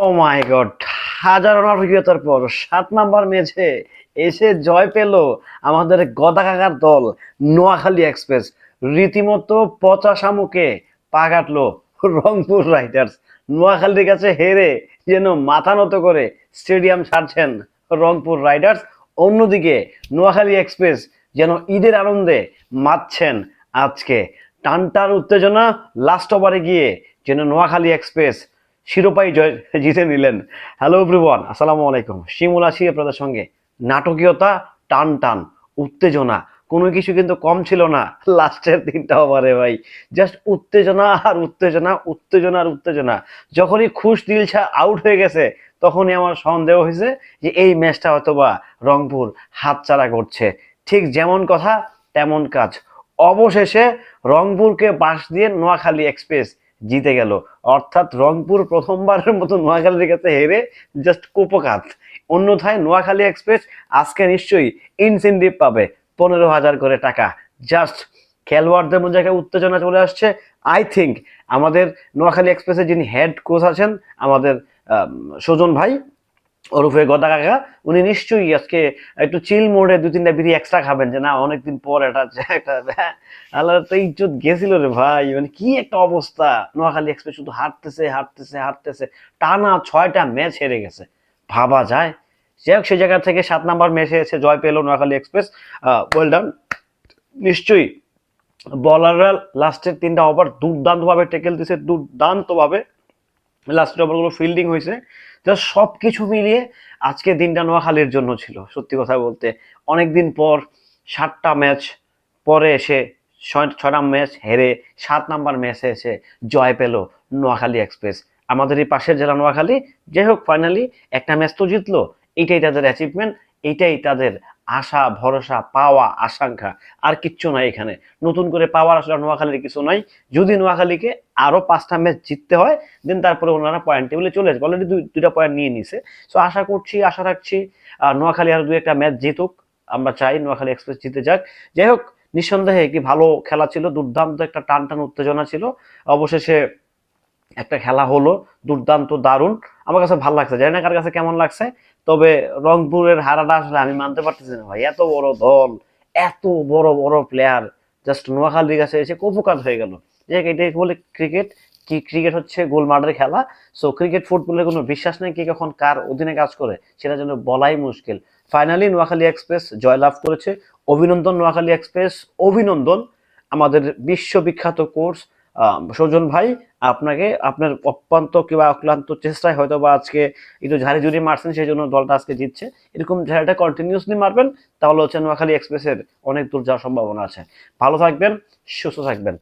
ও মাই god, হাজার অভিজ্ঞতার পর 7 নাম্বার ম্যাচে এসে জয় পেল আমাদের গদা কাকার দল নোয়াখালী এক্সপ্রেস। রীতিমতো পচা শামুকে পা কাটলো রংপুর রাইডার্স। নোয়াখালীর কাছে হেরে যেন মাথা নত করে স্টেডিয়াম ছাড়ছেন রংপুর রাইডার্স। অন্যদিকে নোয়াখালী এক্সপ্রেস যেন ঈদের আনন্দে মাতছেন আজকে। টানটার উত্তেজনা লাস্ট ওভারে গিয়ে যেন নোয়াখালী এক্সপ্রেস শিরোপাই জয় জিতে নিলেন। হ্যালো এভরিওয়ান, আসসালামু আলাইকুম। শিমুল আছি আপনাদের সঙ্গে। নাটকীয়তা, টান টান, উত্তেজনা, কোনো কিছু কিন্তু কম ছিল না লাস্টের 3টা ওভারে ভাই। জাস্ট উত্তেজনা আর উত্তেজনা, উত্তেজনা আর উত্তেজনা। যখনই খুশ দিলশা আউট হয়ে গেছে তখনই আমার সন্দেহ হয়েছে যে এই ম্যাচটা হয়তোবা রংপুর হাতছাড়া করছে। ঠিক যেমন কথা তেমন কাজ। অবশেষে রংপুরকে বাস দিয়ে নোয়াখালী এক্সপ্রেস জিতে গেল। অর্থাৎ রংপুর প্রথমবারের মতো নোয়াখালীর কাছে হেরে জাস্ট কুপকাত। অন্যথায় নোয়াখালী এক্সপ্রেস আজকে নিশ্চয়ই ইনসেন্টিভ পাবে 15,000 করে টাকা। জাস্ট খেলোয়াড়দের মধ্যে একটা উত্তেজনা চলে আসছে। আই থিঙ্ক আমাদের নোয়াখালী এক্সপ্রেসের যিনি হেড কোচ আছেন, আমাদের সুজন ভাই ওরফে গদা কাকা, উনি নিশ্চয়ই আজকে একটু চিল মোডে 2-3টা বিড়ি এক্সট্রা খাবেন যে না অনেকদিন পর একটা আল্লাহ তো ইজ্জত গেছিল রে ভাই। মানে কি একটা অবস্থা, নোয়াখালী এক্সপ্রেস শুধু হারতেছে হারতেছে হারতেছে, টানা 6টা ম্যাচ হেরে গেছে। ভাবা যায়। যাই হোক, সেই জায়গা থেকে 7 নাম্বার ম্যাচে এসে জয় পেল নোয়াখালী এক্সপ্রেস। Well done. নিশ্চয়ই বলাররা লাস্টের 3টা ওভার দুর্দান্তভাবে টেকেল দিছে, দুর্দান্তভাবে লাস্টের ওভারগুলো ফিল্ডিং হয়েছে। জাস্ট সব কিছু মিলিয়ে আজকে দিনটা নোয়াখালীর জন্য ছিল। সত্যি কথা বলতে অনেকদিন পর 7টা ম্যাচ পরে এসে 6টা ম্যাচ হেরে 7 নাম্বার ম্যাচে এসে জয় পেল নোয়াখালী এক্সপ্রেস। আমাদের এই পাশের জেলা নোয়াখালী। যাই হোক, ফাইনালি একটা ম্যাচ তো জিতলো। এইটাই তাদের অ্যাচিভমেন্ট, এইটাই তাদের আশা ভরসা পাওয়া আকাঙ্ক্ষা। আর কিচ্ছু নাই এখানে, নতুন করে পাওয়ার আসলে নোয়াখালীর কিছু নাই। যদি নোয়াখালীকে আরো 5টা ম্যাচ জিততে হয় দেন তারপরে ওনারা পয়েন্ট টেবিলে চলে আসবে। অলরেডি দুইটা পয়েন্ট নিয়ে নিছে। সো আশা করছি, আশা রাখছি নোয়াখালী আরো 2-1টা ম্যাচ জিতুক। আমরা চাই নোয়াখালী এক্সপ্রেস জিতে যাক। যাই হোক, নিঃসন্দেহে একটি ভালো খেলা ছিল, দুর্দান্ত একটা টান টান উত্তেজনা ছিল। অবশেষে একটা খেলা হলো, দুর্দান্ত দারুণ। আমার কাছে ভালো লাগছে, জানি না কার কাছে কেমন লাগছে। তবে রংপুরের হারাটা আসলে আমি মানতে পারতেছি না ভাই। এত বড় দল, এত বড় বড় প্লেয়ার জাস্ট নোয়াখালীর কাছে এসে কুপকাত হয়ে গেল। যে এটাই বলে ক্রিকেট। কি ক্রিকেট হচ্ছে গোলমাঠের খেলা। সো ক্রিকেট ফুটবলের কোনো বিশ্বাস নেই কে কখন কার অধীনে কাজ করে, সেটা যেন বলাই মুশকিল। ফাইনালি নোয়াখালী এক্সপ্রেস জয়লাভ করেছে। অভিনন্দন নোয়াখালী এক্সপ্রেস, অভিনন্দন। আমাদের বিশ্ববিখ্যাত কোর্স সৌজন ভাই, আপনাকে আপনার অত্যন্ত কিংবা অক্লান্ত চেষ্টায় হয়তো বা আজকে একটু ঝাড়ি ঝুড়ি মারছেন, সেই জন্য দলটা আজকে জিতছে। এরকম ঝাড়িটা কন্টিনিউসলি মারবেন, তাহলে হচ্ছে নোয়াখালী এক্সপ্রেসের অনেক দূর যাওয়ার সম্ভাবনা আছে। ভালো থাকবেন, সুস্থ থাকবেন।